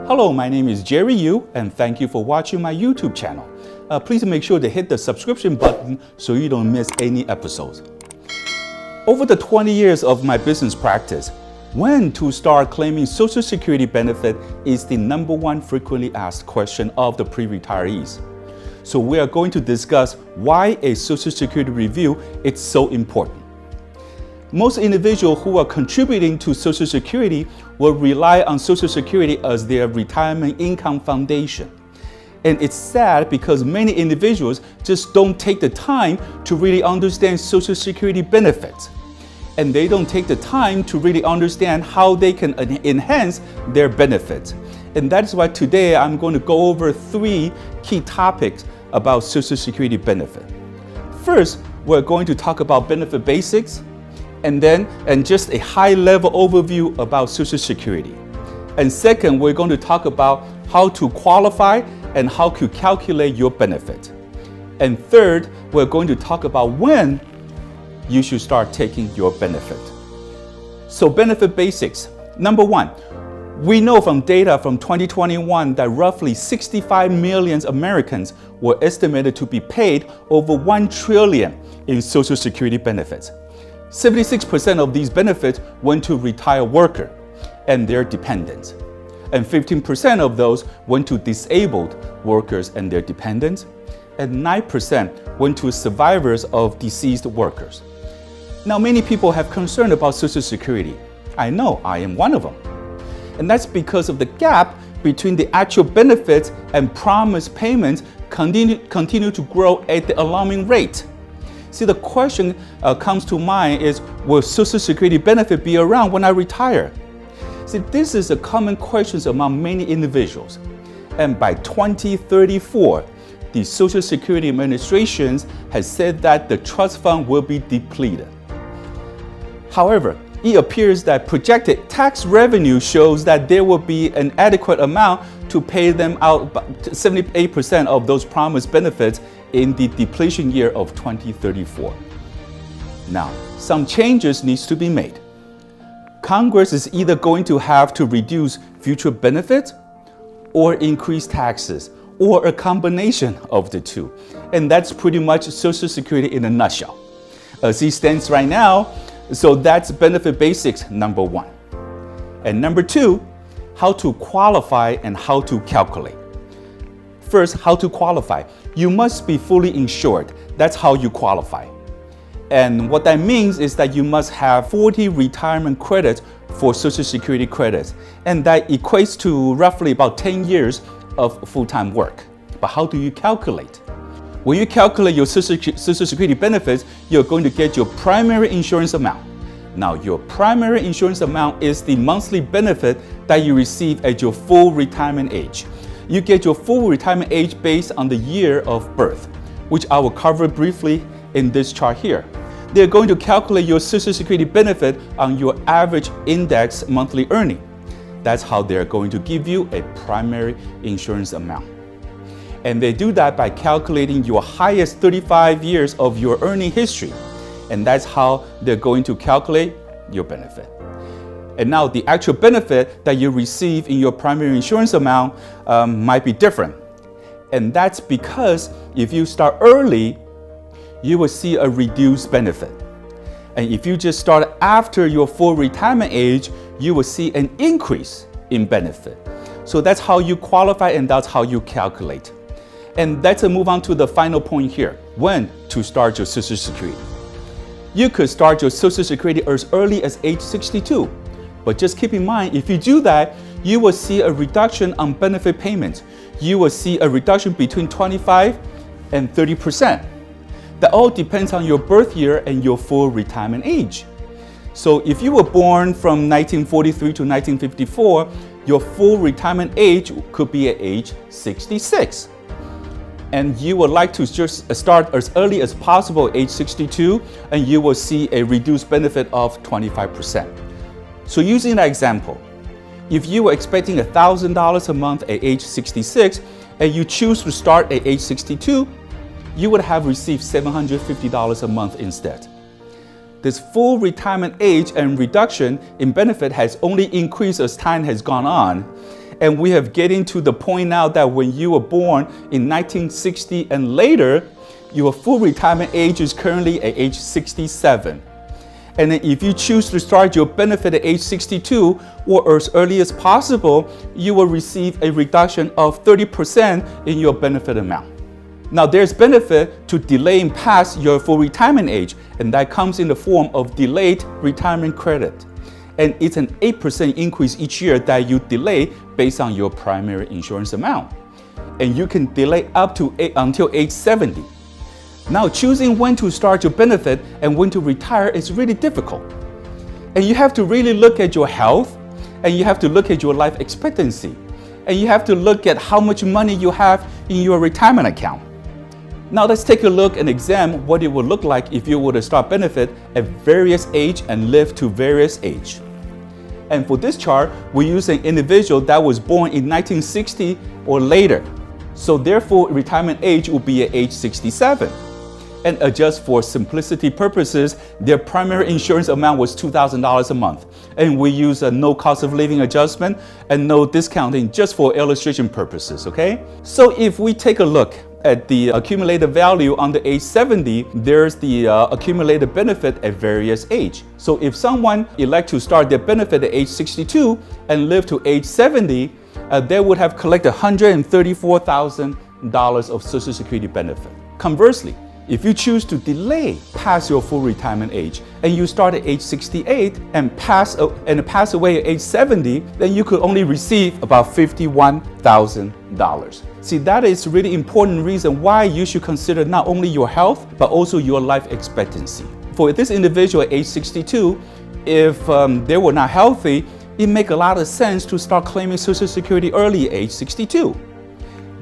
Hello, my name is jerryyu, and thank you for watching my YouTube channel. Please make sure to hit the subscription button so you don't miss any episodes. Over the 20 years of my business practice, when to start claiming Social Security benefit is the #1 frequently asked question of the pre-retirees. So we are going to discuss why a Social Security review is so important. Most individuals who are contributing to Social Security will rely on Social Security as their retirement income foundation. And it's sad because many individuals just don't take the time to really understand Social Security benefits. And they don't take the time to really understand how they can enhance their benefits. And that's why today I'm going to go over 3 key topics about Social Security benefit. First, we're going to talk about benefit basics, and just a high-level overview about Social Security. And second, we're going to talk about how to qualify and how to calculate your benefit. And third, we're going to talk about when you should start taking your benefit. So benefit basics. #1, we know from data from 2021 that roughly 65 million Americans were estimated to be paid over $1 trillion in Social Security benefits. 76% of these benefits went to retired workers and their dependents. And 15% of those went to disabled workers and their dependents. And 9% went to survivors of deceased workers. Now, many people have concern about Social Security. I know, I am one of them. And that's because of the gap between the actual benefits and promised payments continue to grow at the alarming rate. See, the question comes to mind is, will Social Security benefit be around when I retire? See, this is a common question among many individuals. And by 2034, the Social Security Administration has said that the trust fund will be depleted. However, it appears that projected tax revenue shows that there will be an adequate amount to pay them out 78% of those promised benefits in the depletion year of 2034. Now, some changes needs to be made. Congress is either going to have to reduce future benefits or increase taxes, or a combination of the two. And that's pretty much Social Security in a nutshell. As it stands right now, so that's benefit basics #1. And #2, how to qualify and how to calculate. First, how to qualify. You must be fully insured. That's how you qualify. And what that means is that you must have 40 retirement credits for Social Security credits. And that equates to roughly about 10 years of full-time work. But how do you calculate? When you calculate your Social Security benefits, you're going to get your primary insurance amount. Now, your primary insurance amount is the monthly benefit that you receive at your full retirement age. You get your full retirement age based on the year of birth, which I will cover briefly in this chart here. They're going to calculate your Social Security benefit on your average index monthly earning. That's how they're going to give you a primary insurance amount. And they do that by calculating your highest 35 years of your earning history. And that's how they're going to calculate your benefit. And now the actual benefit that you receive in your primary insurance amount might be different. And that's because if you start early, you will see a reduced benefit. And if you just start after your full retirement age, you will see an increase in benefit. So that's how you qualify and that's how you calculate. And let's move on to the final point here, when to start your Social Security. You could start your Social Security as early as age 62. But just keep in mind, if you do that, you will see a reduction on benefit payments. You will see a reduction between 25 and 30%. That all depends on your birth year and your full retirement age. So if you were born from 1943 to 1954, your full retirement age could be at age 66. And you would like to just start as early as possible at age 62, and you will see a reduced benefit of 25%. So using that example, if you were expecting $1,000 a month at age 66, and you choose to start at age 62, you would have received $750 a month instead. This full retirement age and reduction in benefit has only increased as time has gone on. And we have getting to the point now that when you were born in 1960 and later, your full retirement age is currently at age 67. And then if you choose to start your benefit at age 62 or as early as possible, you will receive a reduction of 30% in your benefit amount. Now there's benefit to delaying past your full retirement age, and that comes in the form of delayed retirement credit. And it's an 8% increase each year that you delay based on your primary insurance amount. And you can delay up to until age 70. Now, choosing when to start your benefit and when to retire is really difficult. And you have to really look at your health, and you have to look at your life expectancy, and you have to look at how much money you have in your retirement account. Now, let's take a look and examine what it would look like if you were to start benefit at various age and live to various age. And for this chart, we use an individual that was born in 1960 or later. So therefore, retirement age will be at age 67. And adjust for simplicity purposes, their primary insurance amount was $2,000 a month. And we use a no cost of living adjustment and no discounting just for illustration purposes, okay? So if we take a look at the accumulated value under age 70, there's the accumulated benefit at various age. So if someone elect to start their benefit at age 62 and live to age 70, they would have collected $134,000 of Social Security benefit. Conversely, if you choose to delay past your full retirement age and you start at age 68 and pass away at age 70, then you could only receive about $51,000. See, that is really important reason why you should consider not only your health, but also your life expectancy. For this individual at age 62, if they were not healthy, it makes a lot of sense to start claiming Social Security early at age 62.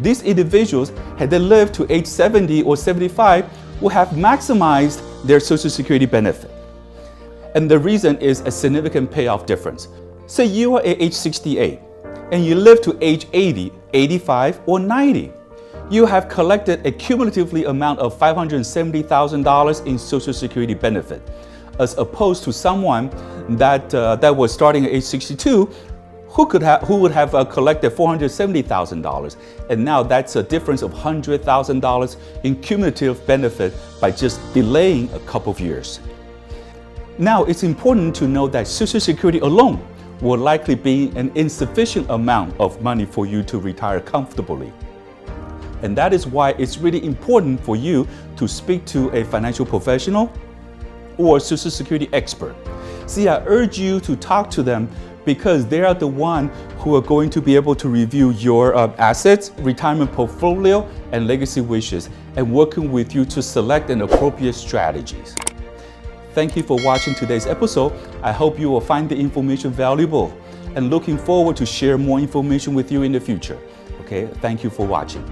These individuals, had they lived to age 70 or 75, would have maximized their Social Security benefit. And the reason is a significant payoff difference. Say you are at age 68 and you live to age 80, 85, or 90. You have collected a cumulatively amount of $570,000 in Social Security benefit, as opposed to someone that was starting at age 62 who would have collected $470,000, and now that's a difference of $100,000 in cumulative benefit by just delaying a couple of years. Now, it's important to know that Social Security alone will likely be an insufficient amount of money for you to retire comfortably. And that is why it's really important for you to speak to a financial professional or Social Security expert. See, I urge you to talk to them because they are the one who are going to be able to review your assets, retirement portfolio, and legacy wishes, and working with you to select an appropriate strategies. Thank you for watching today's episode. I hope you will find the information valuable and looking forward to share more information with you in the future. Okay, thank you for watching.